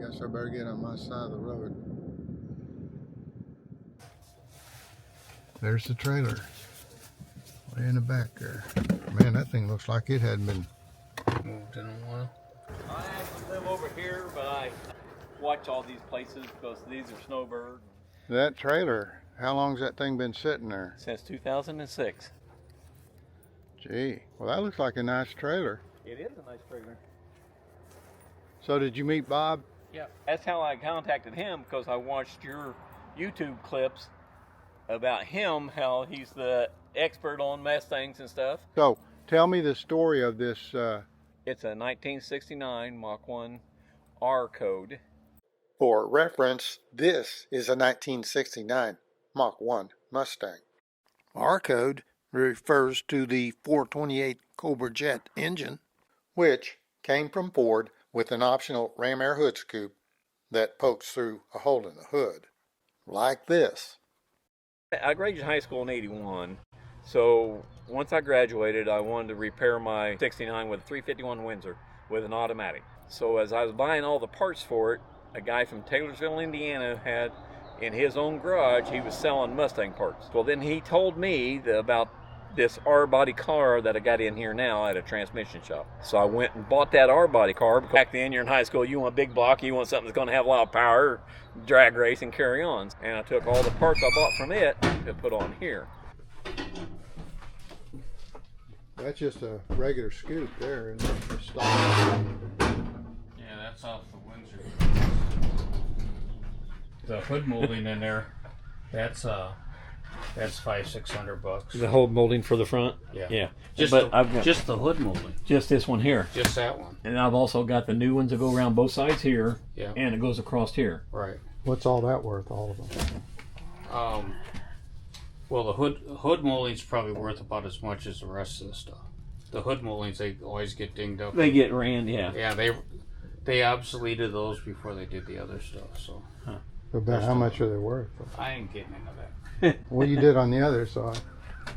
Guess I better get on my side of the road. There's the trailer. Way in the back there. Man, that thing looks like it hadn't been moved in a while. I actually live over here, but I watch all these places because these are snowbird. That trailer, how long's that thing been sitting there? Since 2006. Gee, well that looks like a nice trailer. It is a nice trailer. So did you meet Bob? Yeah. That's how I contacted him, because I watched your YouTube clips about him, how he's the expert on Mustangs and stuff. So tell me the story of this. It's a 1969 Mach 1 R code. For reference, this is a 1969 Mach 1 Mustang. R code refers to the 428 Cobra jet engine, which came from Ford with an optional ram air hood scoop that pokes through a hole in the hood, like this. I graduated high school in 81, so once I graduated, I wanted to repair my 69 with a 351 Windsor with an automatic. So as I was buying all the parts for it, a guy from Taylorsville, Indiana had in his own garage, he was selling Mustang parts. Well, then he told me about this R-body car that I got in here now at a transmission shop. So I went and bought that R-body car. Back then, you're in high school, you want a big block, you want something that's going to have a lot of power, drag race, and carry on. And I took all the parts I bought from it to put on here. That's just a regular scoop there, and yeah, that's off the Windsor. The hood molding in there, that's $500-600. The whole molding for the front? Yeah. Just the hood molding. Just this one here. Just that one. And I've also got the new ones that go around both sides here. Yeah. And it goes across here. Right. what's all that worth, all of them? Well, the hood molding's probably worth about as much as the rest of the stuff. The hood moldings, they always get dinged up. They get ran, yeah. Yeah, they obsoleted those before they did the other stuff. So. About how much are they worth? I ain't getting into that. What you did on the other side?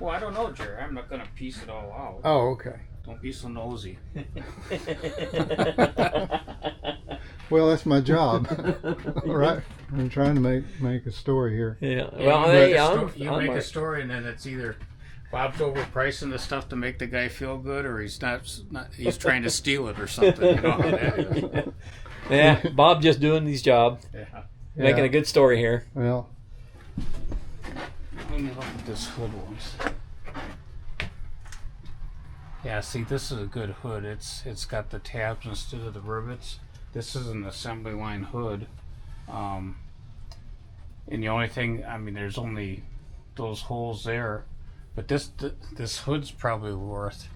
Well, I don't know, Jerry. I'm not gonna piece it all out. Oh, okay. Don't be so nosy. Well, that's my job. Right? I'm trying to make a story here. Yeah. Well, you make a story, and then it's either Bob's overpricing the stuff to make the guy feel good, or he's not he's trying to steal it or something. You know how that is. Yeah, Bob just doing his job. Yeah. Making a good story here. Well, Let me look at this hood once. Yeah, see, this is a good hood. It's got the tabs instead of the rivets. This is an assembly line hood. And the only thing, I mean, there's only those holes there, but this hood's probably worth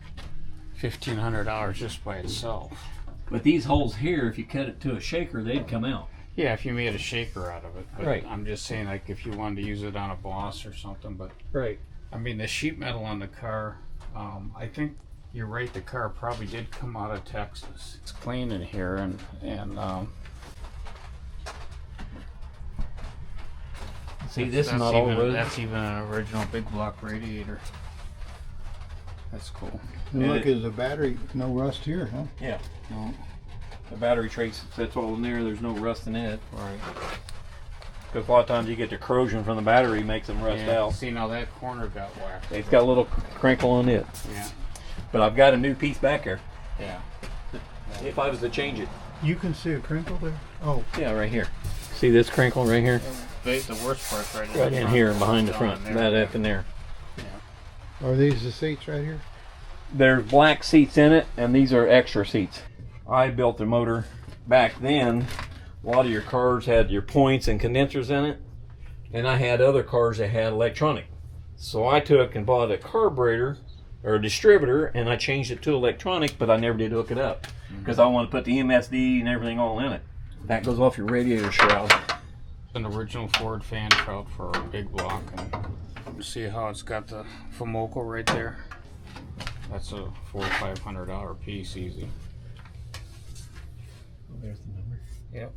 $1,500 just by itself. But these holes here, if you cut it to a shaker, they'd come out. Yeah, if you made a shaker out of it. But right. I'm just saying, like, if you wanted to use it on a boss or something. But right. I mean, the sheet metal on the car, I think you're right. The car probably did come out of Texas. It's clean in here, and see, this is not all road. That's even an original big block radiator. That's cool. and look, is the battery no rust here, huh? Yeah. No. The battery trace sits all in there. There's no rust in it. Right. Because a lot of times you get the corrosion from the battery, makes them rust out. See, now that corner got whacked. It's got a little crinkle on it. Yeah. But I've got a new piece back there. Yeah. If I was to change it. You can see a crinkle there? Oh. Yeah, right here. See this crinkle right here? The worst part's right in Right in here, behind the Down front. in That there. up in there. Yeah. Are these the seats right here? There's black seats in it, and these are extra seats. I built the motor back then. A lot of your cars had your points and condensers in it, and I had other cars that had electronic. So I took and bought a carburetor or a distributor, and I changed it to electronic, but I never did hook it up because I want to put the MSD and everything all in it. That goes off your radiator shroud. An original Ford fan shroud for a big block, and you see how it's got the Fomoco right there. That's a $400 or $500 piece, easy. There's the number. Yep.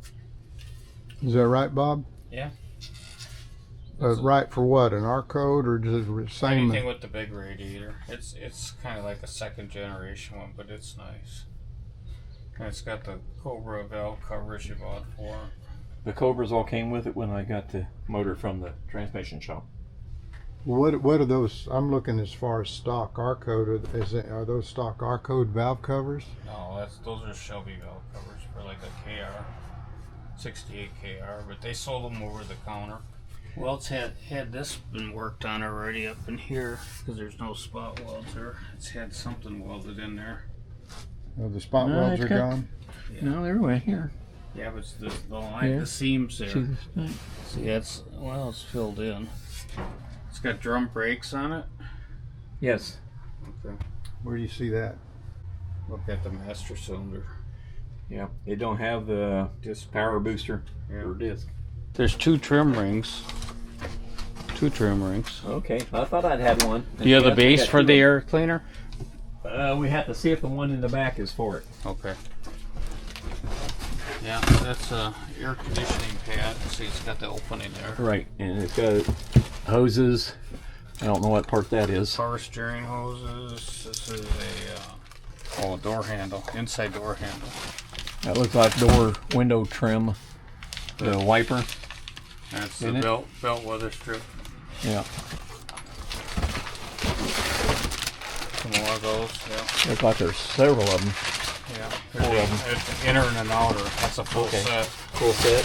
Is that right, Bob? Yeah. Right for what? An R code or just the same? Anything with the big radiator. It's kind of like a second generation one, but it's nice. And it's got the Cobra valve covers you bought for. The Cobras all came with it when I got the motor from the transmission shop. What are those? I'm looking as far as stock R code. Are those stock R code valve covers? No, those are Shelby valve covers for like a KR, 68 KR, but they sold them over the counter. Well, it's had this been worked on already up in here because there's no spot welds there. It's had something welded in there. Oh, the spot welds are gone. Yeah. No, they're right here. Yeah, but it's the line, the seams there. See, it's filled in. It's got drum brakes on it. Yes. Okay. Where do you see that? Look at the master cylinder. Yeah. It don't have the power booster or disc. There's two trim rings. Okay. I thought I'd had one. Do you have the base for the air cleaner? We have to see if the one in the back is for it. Okay. Yeah, that's a air conditioning pad. See, it's got the opening there. Right, and it's got hoses. I don't know what part that is. Power steering hoses. This is a door handle, inside door handle. That looks like window trim. The wiper. That's the belt weather strip. Yeah. Some more of those. Yeah. Looks like there's several of them. Yeah. There's an inner and an outer. That's a full set. Full set.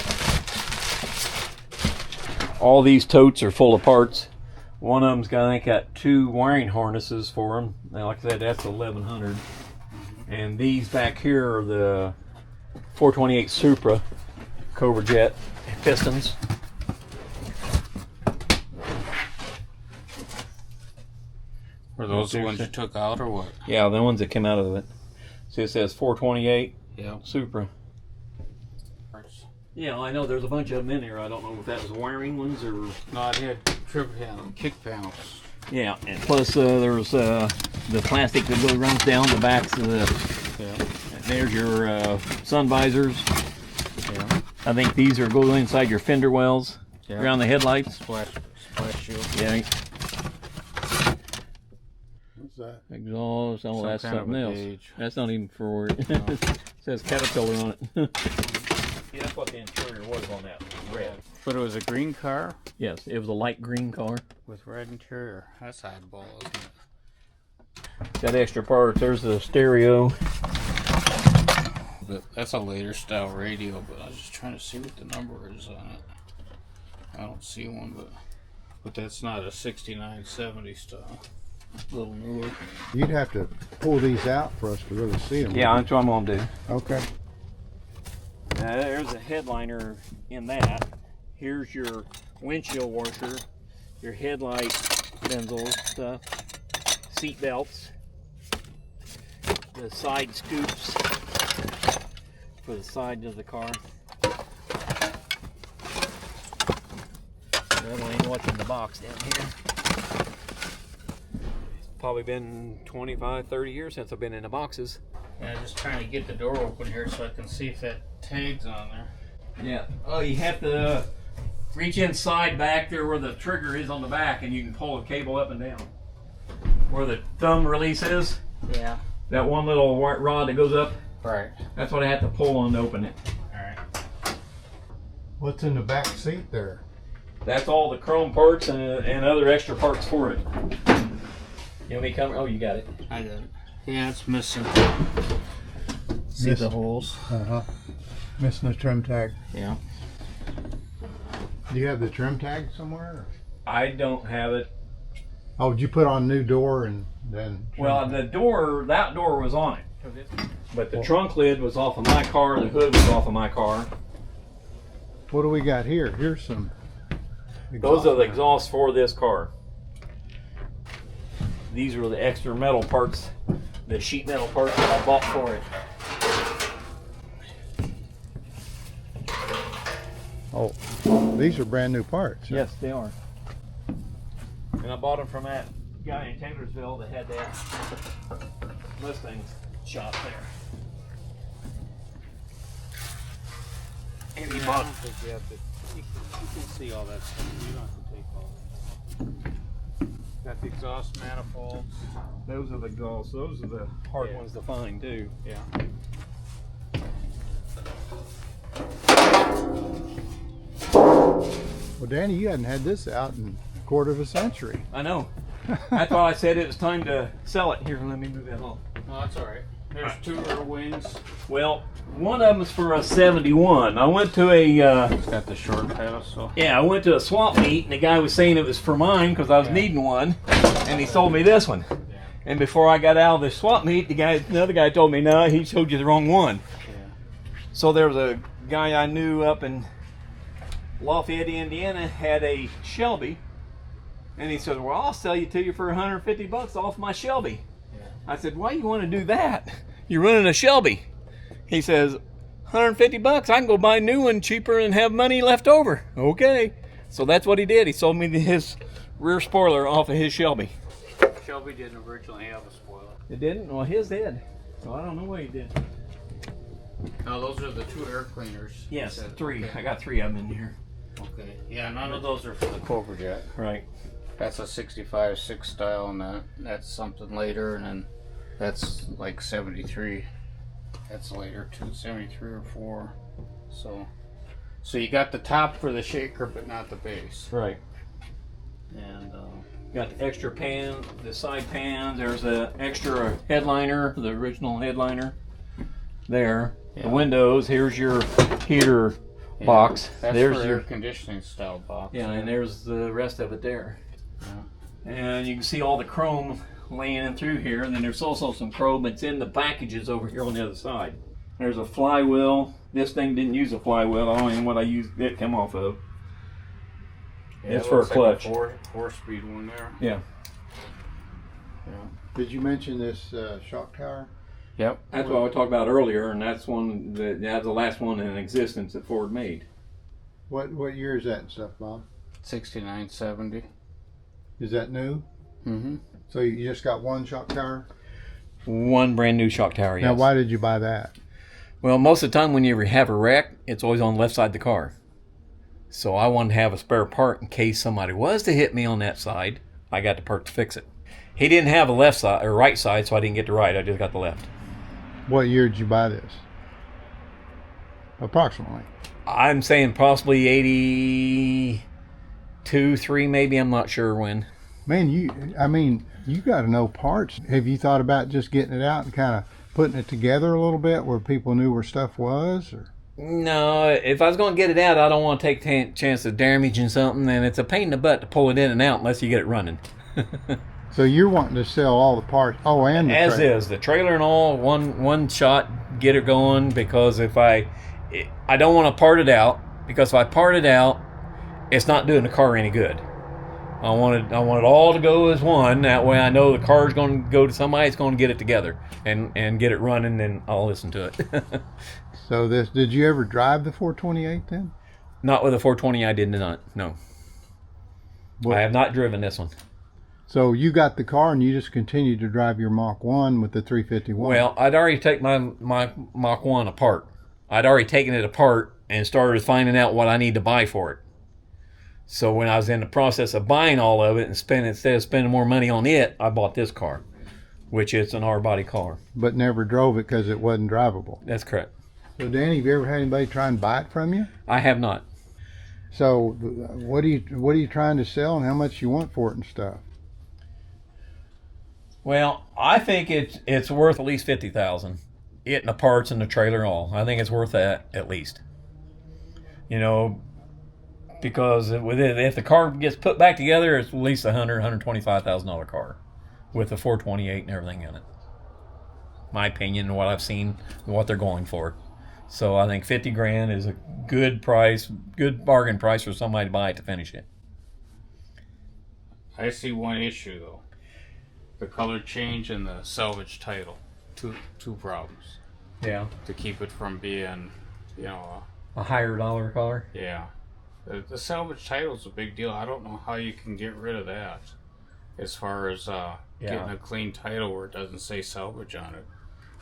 All these totes are full of parts. One of them's got two wiring harnesses for them. Now, like I said, that's 1100. And these back here are the 428 Supra Cobra Jet pistons. Were those the ones you took out or what? Yeah, the ones that came out of it. See, it says 428 Supra. Yeah, I know there's a bunch of them in here. I don't know if that was wiring ones or... No, it had trip panel, kick panels. Yeah, and plus there's the plastic that runs down the backs of the... Yeah. There's your sun visors. Yeah. I think these are go inside your fender wells around the headlights. Splash shield. Yeah. What's that? Exhaust. Oh, that's kind of something else. gauge. That's not even for... It says Caterpillar on it. Yeah, that's what the interior was on that. Red. But it was a green car? Yes, it was a light green car. With red interior. That's oddball, isn't it? Got extra parts. There's the stereo. But that's a later style radio, but I was just trying to see what the number is on it. I don't see one, but that's not a 6970 style. A little newer. You'd have to pull these out for us to really see them. Yeah, that's what I'm gonna do. Okay. There's a headliner in that. Here's your windshield washer, your headlight benzels stuff, seat belts, the side scoops for the side of the car. That one ain't what's in the box down here. It's probably been 25, 30 years since I've been in the boxes. Yeah, just trying to get the door open here so I can see if that tag's on there. Yeah. Oh, you have to reach inside back there where the trigger is on the back, and you can pull a cable up and down. Where the thumb release is. Yeah. That one little white rod that goes up. Right. That's what I have to pull on to open it. All right. What's in the back seat there? That's all the chrome parts and other extra parts for it. You want me to come? Oh, you got it. I got it. Yeah, it's missing. See the holes? Uh-huh. Missing the trim tag. Yeah. Do you have the trim tag somewhere? I don't have it. Oh, did you put on new door and then... Well, that door was on it. But the trunk lid was off of my car, the hood was off of my car. What do we got here? Here's some... Those are the exhausts for this car. These are the extra metal parts, the sheet metal parts that I bought for it. Oh, these are brand new parts. Yes, they are. And I bought them from that guy in Taylorsville that had that Mustang shop there. And he bought. You can see all that stuff. You don't have to take all that. Got the exhaust manifolds. Those are the exhausts. Those are the hard ones to find too. Yeah. Well, Danny, you hadn't had this out in a quarter of a century. I know. That's why I said it was time to sell it. Here, let me move that on. No, that's all right. There's two rear wings. Well, one of them is for a 71. I went to a... It's got the short pedestal. Yeah, I went to a swap meet, and the guy was saying it was for mine because I was needing one, and he sold me this one. Yeah. And before I got out of the swap meet, another guy told me, no, he showed you the wrong one. Yeah. So there was a guy I knew up in Lafayette, Indiana, had a Shelby, and he said, well, I'll sell you to you for $150 off my Shelby. Yeah. I said, why do you want to do that? You're running a Shelby. He says, $150, I can go buy a new one cheaper and have money left over. Okay. So that's what he did. He sold me his rear spoiler off of his Shelby. Shelby didn't originally have a spoiler. It didn't? Well, his did. So I don't know what he did. No, those are the two air cleaners. Yes, Said, 3. Okay. I got 3 of them in here. Okay. Yeah, none of those are for the Cobra jet. Right. That's a 65-6 style, and that's something later, and then that's like 73. That's later too, 73 or 4. So you got the top for the shaker, but not the base. Right. And Got the extra pan, the side pans. There's an extra headliner, the original headliner. There. Yeah. The windows. Here's your heater yeah, box. That's There's for your air conditioning style box. yeah, and there's the rest of it there. Yeah. And you can see all the chrome laying in through here. And then there's also some chrome that's in the packages over here on the other side. There's a flywheel. This thing didn't use a flywheel. I don't even know what I used it come off of. Yeah, It's it for a looks clutch. Like a four-speed one there. Yeah. Yeah. Did you mention this shock tower? Yep. That's what I talked about earlier, and that's that's the last one in existence that Ford made. What year is that and stuff, Bob? 69, 70. Is that new? Mm-hmm. So you just got one shock tower? One brand new shock tower, yes. Now, why did you buy that? Well, most of the time when you have a wreck, it's always on the left side of the car. So I wanted to have a spare part in case somebody was to hit me on that side. I got the part to fix it. He didn't have a left side or right side, so I didn't get the right. I just got the left. What year did you buy this? Approximately. I'm saying possibly 82, 3 maybe. I'm not sure when. Man, you got to know parts. Have you thought about just getting it out and kind of putting it together a little bit where people knew where stuff was? Or? No, if I was going to get it out, I don't want to take the chance of damaging something, and it's a pain in the butt to pull it in and out unless you get it running. So you're wanting to sell all the parts? Oh, and the As trailer. is, the trailer and all, one shot, get it going, because if I don't want to part it out, because if I part it out, it's not doing the car any good. I want it all to go as one. That way I know the car's going to go to somebody that's going to get it together and get it running, and I'll listen to it. So did you ever drive the 428 then? Not with a 420, I did not, no. Well, I have not driven this one. So you got the car and you just continued to drive your Mach 1 with the 351? Well, I'd already taken my Mach 1 apart. I'd already taken it apart and started finding out what I need to buy for it. So when I was in the process of buying all of it and instead of spending more money on it, I bought this car, which is an R-body car. But never drove it because it wasn't drivable. That's correct. So Danny, have you ever had anybody try and buy it from you? I have not. So what are you trying to sell and how much you want for it and stuff? Well, I think it's worth at least $50,000. It and the parts and the trailer and all. I think it's worth that at least. You know, because if the car gets put back together, it's at least $125,000 car with the 428 and everything in it. My opinion, what I've seen, what they're going for. So I think $50,000 is a good price, good bargain price for somebody to buy it to finish it. I see one issue though. The color change and the salvage title. Two problems. Yeah. To keep it from being, A higher dollar car? yeah. The salvage title is a big deal. I don't know how you can get rid of that. As far as getting a clean title where it doesn't say salvage on it.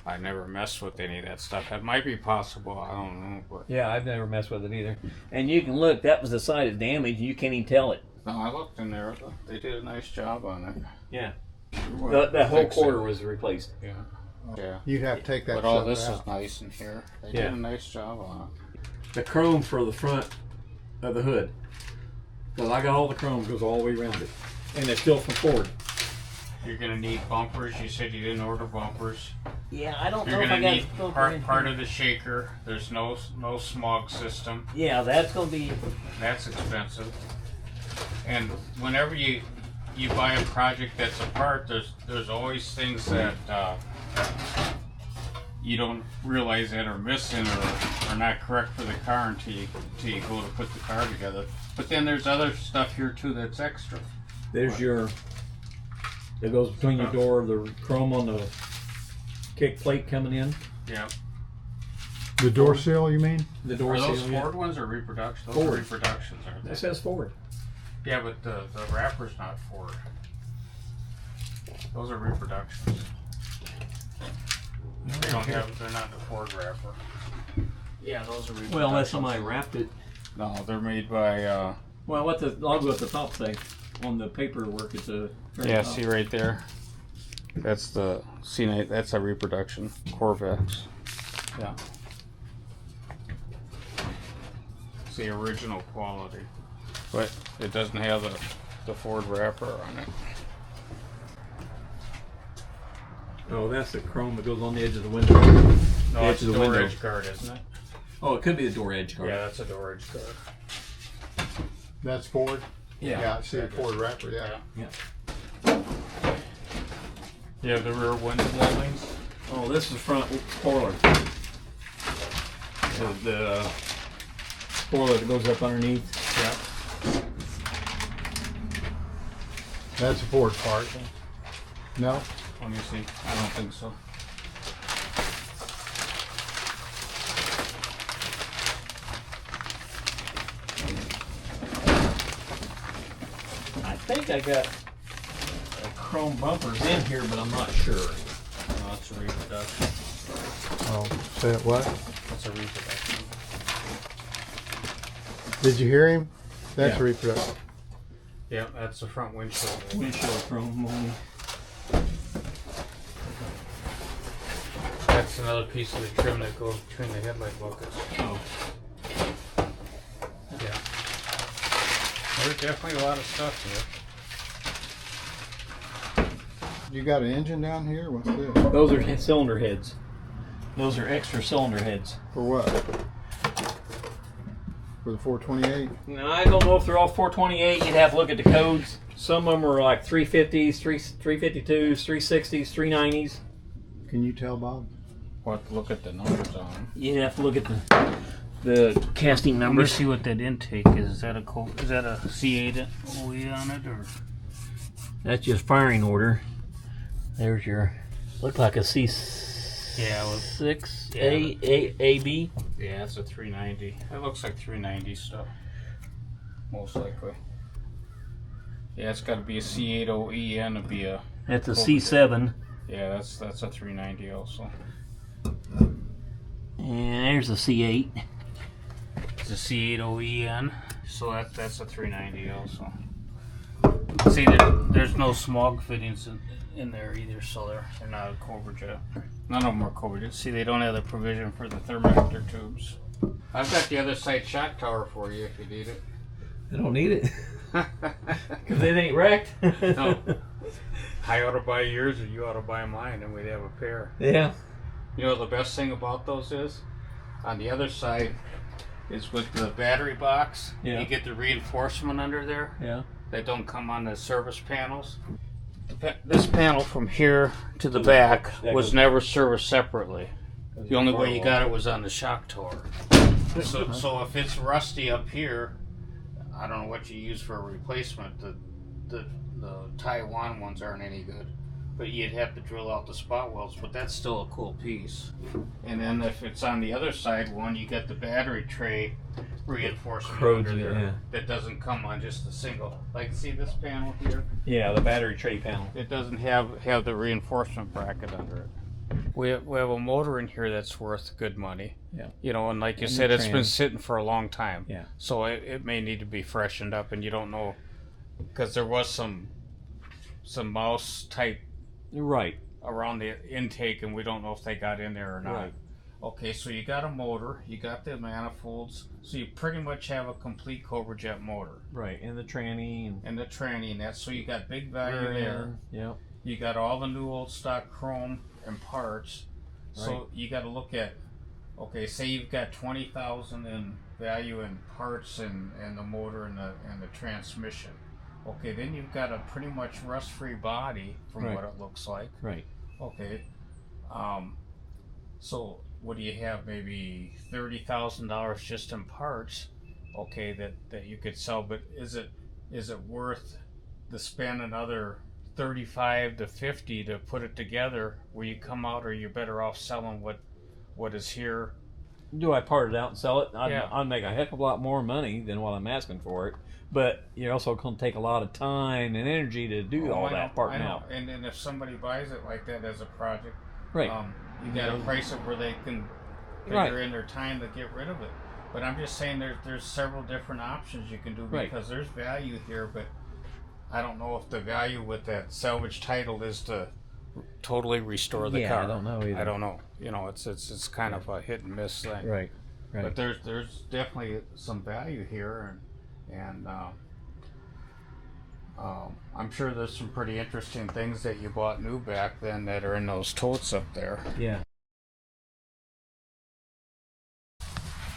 I never messed with any of that stuff. It might be possible. I don't know. But Yeah, I've never messed with it either. And you can look, that was the side of damage. You can't even tell it. no, I looked in there. They did a nice job on it. Yeah. Well, That whole fix quarter it. was replaced. Yeah. Yeah. You'd have to take that But all stuff this out. is nice in here. They Yeah. did a nice job on it. The chrome for the front of the hood. Because I got all the chrome, goes all the way around it. And it's still from Ford. You're gonna need bumpers. You said you didn't order bumpers. Yeah, I don't know You're if I gonna got need part of the shaker. There's no smog system. Yeah, that's gonna be. That's expensive. And whenever you buy a project that's a part, there's always things that you don't realize that are missing or are not correct for the car until you go to put the car together. But then there's other stuff here too that's extra. There's your, that goes between your door, the chrome on the kick plate coming in. Yeah. The door sill, you mean? The door Are those seal, yeah. Ford ones or reproduction? Those Ford. are reproductions, aren't they? That says Ford. Yeah, but the wrapper's not Ford. Those are reproductions. They don't have. They're not the Ford wrapper. Yeah, those are reproductions. Well, unless somebody wrapped it. No, they're made by. Well, what the logo at the top say on the paperwork? It's a. Yeah, see right there. That's the C9. That's a reproduction. Corvettes. Yeah. It's the original quality, but it doesn't have the Ford wrapper on it. Oh, that's the chrome that goes on the edge of the window. No, edge it's of a the door window. edge guard, isn't it? Oh, it could be the door edge guard. Yeah, that's a door edge guard. That's Ford? Yeah. Yeah, I see the Ford wrapper, yeah. Yeah. You have the rear window moldings. Oh, this is front spoiler. The spoiler that goes up underneath. Yeah. That's a Ford part. No? Let me see. I don't think so. I think I got chrome bumpers in here, but I'm not sure. No, that's a reproduction. Oh, say it what? That's a reproduction. Did you hear him? That's Yeah. a reproduction. Yeah, that's the front windshield. Windshield chrome only. That's another piece of the trim that goes between the headlight buckets. Oh. Yeah. There's definitely a lot of stuff here. You got an engine down here? What's this? Those are cylinder heads. Those are extra cylinder heads. For what? For the 428? Now, I don't know if they're all 428. You'd have to look at the codes. Some of them are like 350s, 352s, 360s, 390s. Can you tell, Bob? We'll have to look at the numbers on them. You'd have to look at the casting Let me numbers. see what that intake is. Is that a C8 OE on it or? That's just firing order. There's your, look like a C6 A B. Yeah, it's a 390. It looks like 390 stuff. Most likely. Yeah, it's got to be a C8 OEN to be a. That's a C7. Yeah, that's a 390 also. And there's a C8. It's a C8 OEN, so that's a 390 also. See, there's no smog fittings in there either, so they're not a Cobra jet. None of them are Cobra jets. See, they don't have the provision for the thermometer tubes. I've got the other side shock tower for you if you need it. I don't need it. Because it ain't wrecked. No. I ought to buy yours or you ought to buy mine and we'd have a pair. Yeah. You know the best thing about those is, on the other side, is with the battery box, Yeah. you get the reinforcement under there. Yeah. That don't come on the service panels. This panel from here to the back was never serviced separately. The only way you got it was on the shock tower. So if it's rusty up here, I don't know what you use for a replacement. The Taiwan ones aren't any good, but you'd have to drill out the spot welds. But that's still a cool piece. And then if it's on the other side one, you got the battery tray reinforcement under there yeah. that doesn't come on just a single. Like see this panel here? Yeah, the battery tray panel. It doesn't have the reinforcement bracket under it. We have a motor in here that's worth good money. Yeah. You know, and like you And said, the it's been trans. sitting for a long time. Yeah. So it may need to be freshened up, and you don't know, because there was some mouse type You're right. around the intake, and we don't know if they got in there or not. Right. Okay, so you got a motor, you got the manifolds, so you pretty much have a complete Cobra Jet motor. Right, and the tranny. And the tranny and that, so you got big value there. Yep. You got all the new old stock chrome and parts. So Right. you got to look at, okay, say you've got 20,000 in value in parts and the motor and the transmission. Okay, then you've got a pretty much rust-free body from Right. what it looks like. Right. Okay. So what do you have? Maybe $30,000 just in parts. Okay, that you could sell, but is it worth to spend another 35 to 50 to put it together where you come out, or you're better off selling what is here? Do I part it out and sell it? Yeah. I'd make a heck of a lot more money than what I'm asking for it. But you're also going to take a lot of time and energy to do all that parting out. And then if somebody buys it like that as a project, Right. You got to price it where they can figure in their time to get rid of it. But I'm just saying there's several different options you can do, because there's value here, but I don't know if the value with that salvage title is to totally restore the car. I don't know either. I don't know. You know, it's kind of a hit and miss thing. Right. Right. But there's definitely some value here, and I'm sure there's some pretty interesting things that you bought new back then that are in those totes up there. Yeah.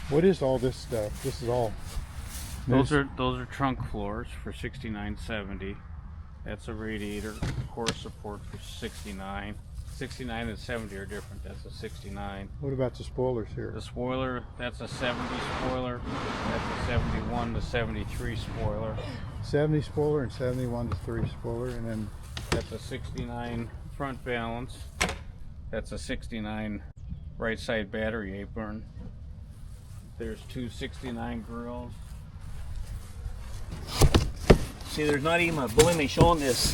What is all this stuff? This is all. Those are trunk floors for $69.70. That's a radiator core support for $69. 69 and 70 are different. That's a 69. What about the spoilers here? The spoiler, that's a 70 spoiler. That's a 71 to 73 spoiler. 70 spoiler and 71 to 3 spoiler, and then That's a 69 front balance. That's a 69 right side battery apron. There's two 69 grills. See, there's not even a blemish on this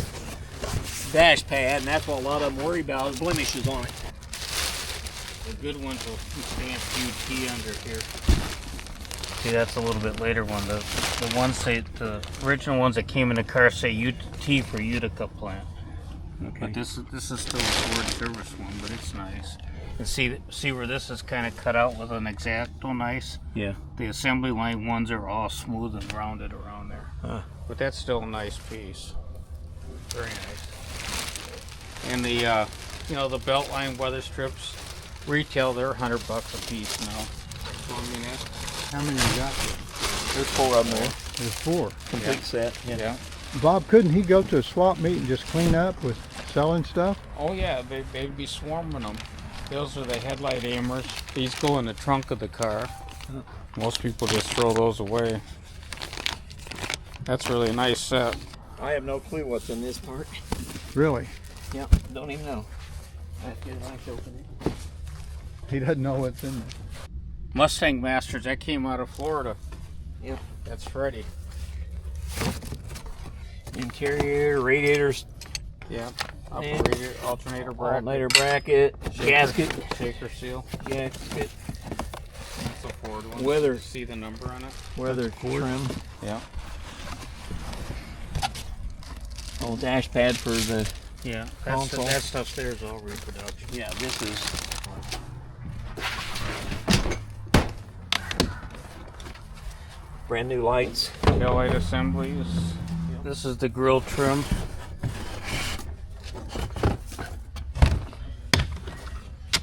dash pad, and that's what a lot of them worry about, is blemishes on it. The good ones will stamp UT under here. See, that's a little bit later one. The ones say, the original ones that came in the car say UT for Utica plant. Okay. But this is still a Ford service one, but it's nice. And see where this is kind of cut out with an X-Acto nice? Yeah. The assembly line ones are all smooth and rounded around there. But that's still a nice piece. Very nice. And the the belt line weather strips, retail they're $100 a piece now. So I mean that's, how many you got here? There's 4 of them there. There's 4. Complete set. yeah. Bob, couldn't he go to a swap meet and just clean up with selling stuff? Oh yeah, they'd be swarming them. Those are the headlight aimers. These go in the trunk of the car. Most people just throw those away. That's really a nice set. I have no clue what's in this part. Really? Yep, don't even know. I have to get a knife to open it. He doesn't know what's in there. Mustang Masters, that came out of Florida. Yep. That's Freddie. Interior, radiators, Yeah. And Alternator bracket. alternator bracket, gasket, Shaker seal. gasket, That's a Ford one. Weather. See the number on it? weather trim. Yeah. Oh, dash pad for the, Yeah. Console. That stuff's there's all reproduction. yeah, this is. Brand new lights. Taillight assemblies. This is the grill trim.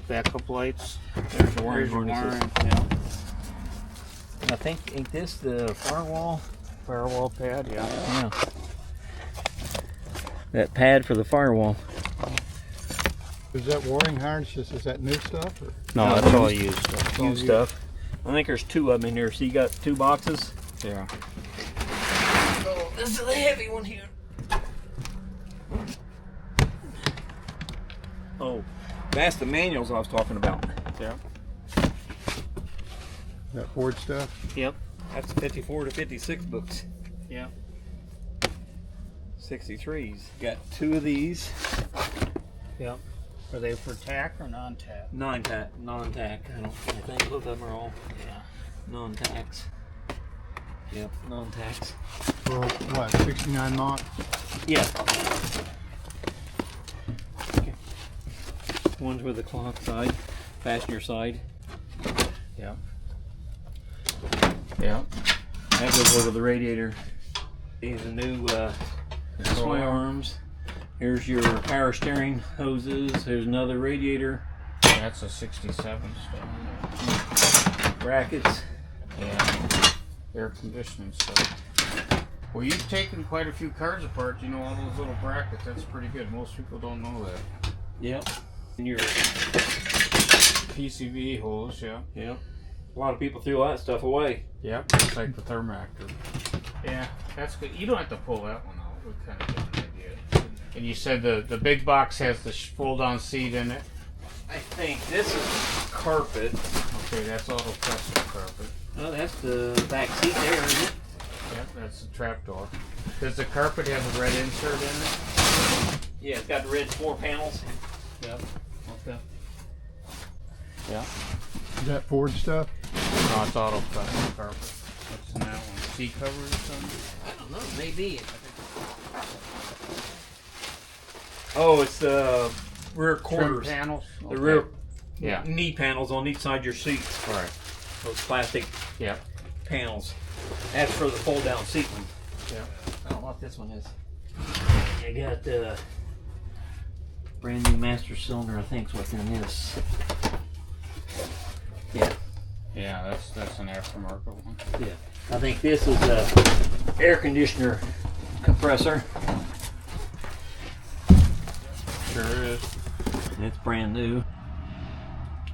Backup lights. There's the There's your wiring. Yeah. And I think, ain't this the firewall? Firewall pad. Yeah. Yeah. That pad for the firewall. Is that wiring harnesses? Is that new stuff? Or? No, that's all used stuff. New stuff. I think there's 2 of them in here. So you got 2 boxes. Yeah. Oh, this is the heavy one here. Oh, that's the manuals I was talking about. Yeah. That Ford stuff? Yep. That's the 54 to 56 books. Yeah. 63s. Got 2 of these. Yep. Are they for tack or non-tack? Non-tack. I think both of them are all non-tax. Yep, non-tax. For what, 69 Mach? Yeah. Okay. One's with the cloth side, passenger side. Yep. Yep. That goes over the radiator. These are new sway arms. Here's your power steering hoses. There's another radiator. That's a 67 stuff. Brackets. Yeah. Air conditioning stuff. Well, you've taken quite a few cars apart. You know all those little brackets. That's pretty good. Most people don't know that. Yep. And your PCV hose, yeah. Yep. A lot of people threw all that stuff away. Yep. It's like the Thermactor. Yeah, that's good. You don't have to pull that one out. We kind of get an idea. And you said the big box has the fold-down seat in it. I think this is carpet. Okay, that's auto custom carpet. Oh, that's the back seat there, isn't it? Yep, that's the trap door. Does the carpet have a red insert in it? Yeah, it's got the red 4 panels. Yep. Okay. Yeah. Is that Ford stuff? No, it's auto custom carpet. What's in that one? Seat cover or something? I don't know, maybe. Oh, it's the rear quarters. Trim panels? The rear knee panels on each side of your seats. Right. Those plastic panels. That's for the fold down seat one. Yeah. I don't know what this one is. I got brand new master cylinder, I think is what's in this. Yeah. Yeah, that's an aftermarket one. Yeah. I think this is a air conditioner compressor. Sure is. It's brand new.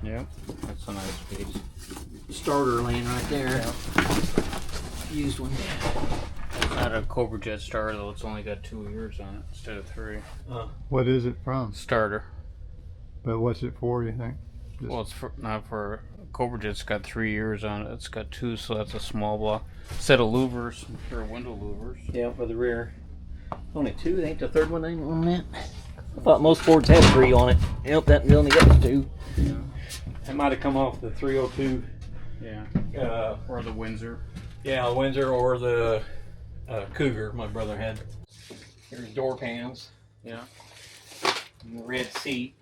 Yep. That's a nice piece. Starter lane right there. Yep. Used one. It's not a Cobra Jet starter though. It's only got 2 years on it instead of 3. What is it from? Starter. But what's it for, you think? Well, it's not for Cobra Jet's got 3 years on it. It's got 2, so that's a small block. Set of louvers for window louvers. Yeah, for the rear. Only 2. Ain't the third one ain't on that? I thought most Fords had 3 on it. Yep, that only got 2. Yeah. It might have come off the 302. Yeah. Or the Windsor. Yeah, Windsor or the Cougar my brother had. Here's door panels. Yeah. And the red seat.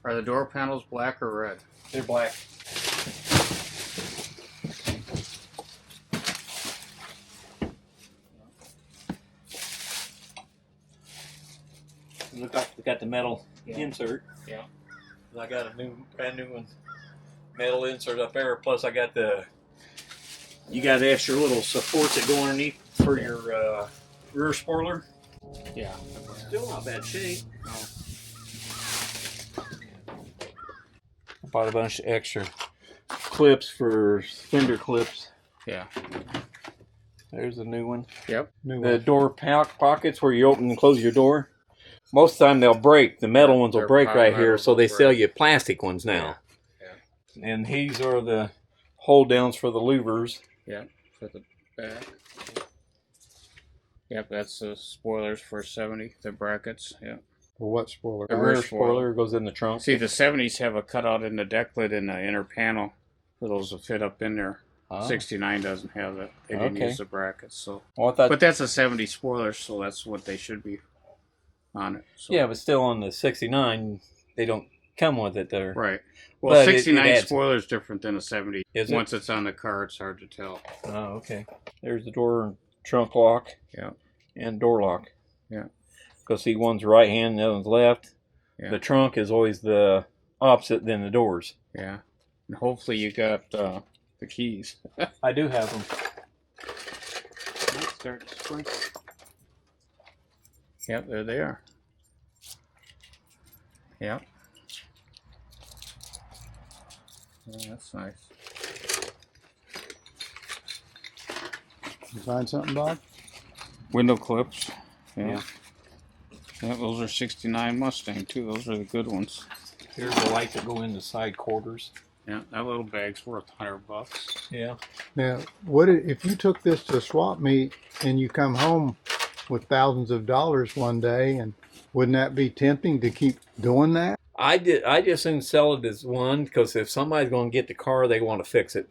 Are the door panels black or red? They're black. Look like we got the metal insert. Yeah. I got a brand new one, metal insert up there. Plus, I got you got the extra little supports that go underneath for your rear spoiler. Yeah. Still not bad shape. No. I bought a bunch of extra clips for fender clips. Yeah. There's a new one. Yep. The door pockets where you open and close your door. Most of the time they'll break. The metal ones will break right here, so they sell you plastic ones now. Yeah. And these are the hold downs for the louvers. Yeah. For the back. Yep, that's the spoilers for 70. The brackets. Yeah. For what spoiler? The rear spoiler goes in the trunk. See, the 70s have a cutout in the deck lid in the inner panel for those to fit up in there. 69 doesn't have that. They didn't use the brackets, so. Well, I thought, but that's a 70 spoiler, so that's what they should be on it. So. yeah, but still on the 69, they don't come with it there. Right. Well, But 69 spoiler is different than a 70. Is it? Once it's on the car, it's hard to tell. Oh, okay. There's the door and trunk lock. Yeah. And door lock. Yeah. Because see, one's right hand, the other one's left. Yeah. The trunk is always the opposite than the doors. Yeah. And hopefully you got the keys. I do have them. Let's start to spring. Yep, there they are. Yep. Yeah, that's nice. You find something, Bob? Window clips. Yeah. Yeah, those are 69 Mustang too. Those are the good ones. Here's the light that go in the side quarters. Yeah, that little bag's worth $100. Yeah. Now, if you took this to a swap meet and you come home with thousands of dollars one day, and wouldn't that be tempting to keep doing that? I just didn't sell it as one because if somebody's going to get the car, they want to fix it,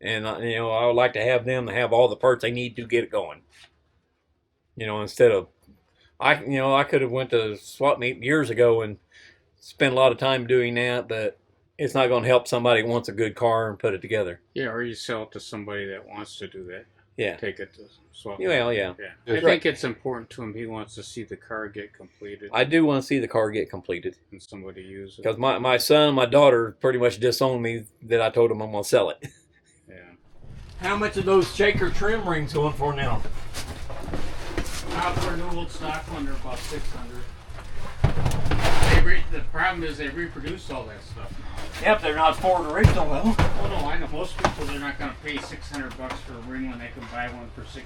and I would like to have them to have all the parts they need to get it going. Instead of I could have went to swap meet years ago and spent a lot of time doing that, but it's not going to help somebody who wants a good car and put it together. Yeah, or you sell it to somebody that wants to do that. Yeah. Take it to swap. Well, yeah. I think it's important to him. He wants to see the car get completed. I do want to see the car get completed. And somebody use it. Because my son and my daughter pretty much disowned me that I told them I'm going to sell it. Yeah. How much are those shaker trim rings going for now? For an old stock one, they're about $600. The problem is they reproduce all that stuff now. Yep, they're not Ford original though. Oh no, I know most people they're not going to pay $600 for a ring when they can buy one for $69.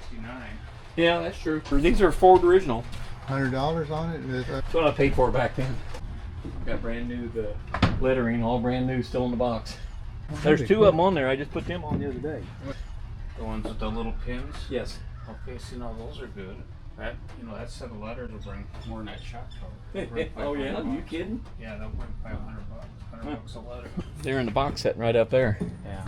Yeah, that's true. These are Ford original. $100 on it? That's what I paid for back then. Got brand new, the lettering, all brand new, still in the box. There's two of them on there. I just put them on the other day. The ones with the little pins? Yes. Okay, see now those are good. That that set of letters will bring more than that shop cover. Oh yeah, are you kidding? Yeah, they'll bring $500. $100 a letter. They're in the box set right up there. Yeah.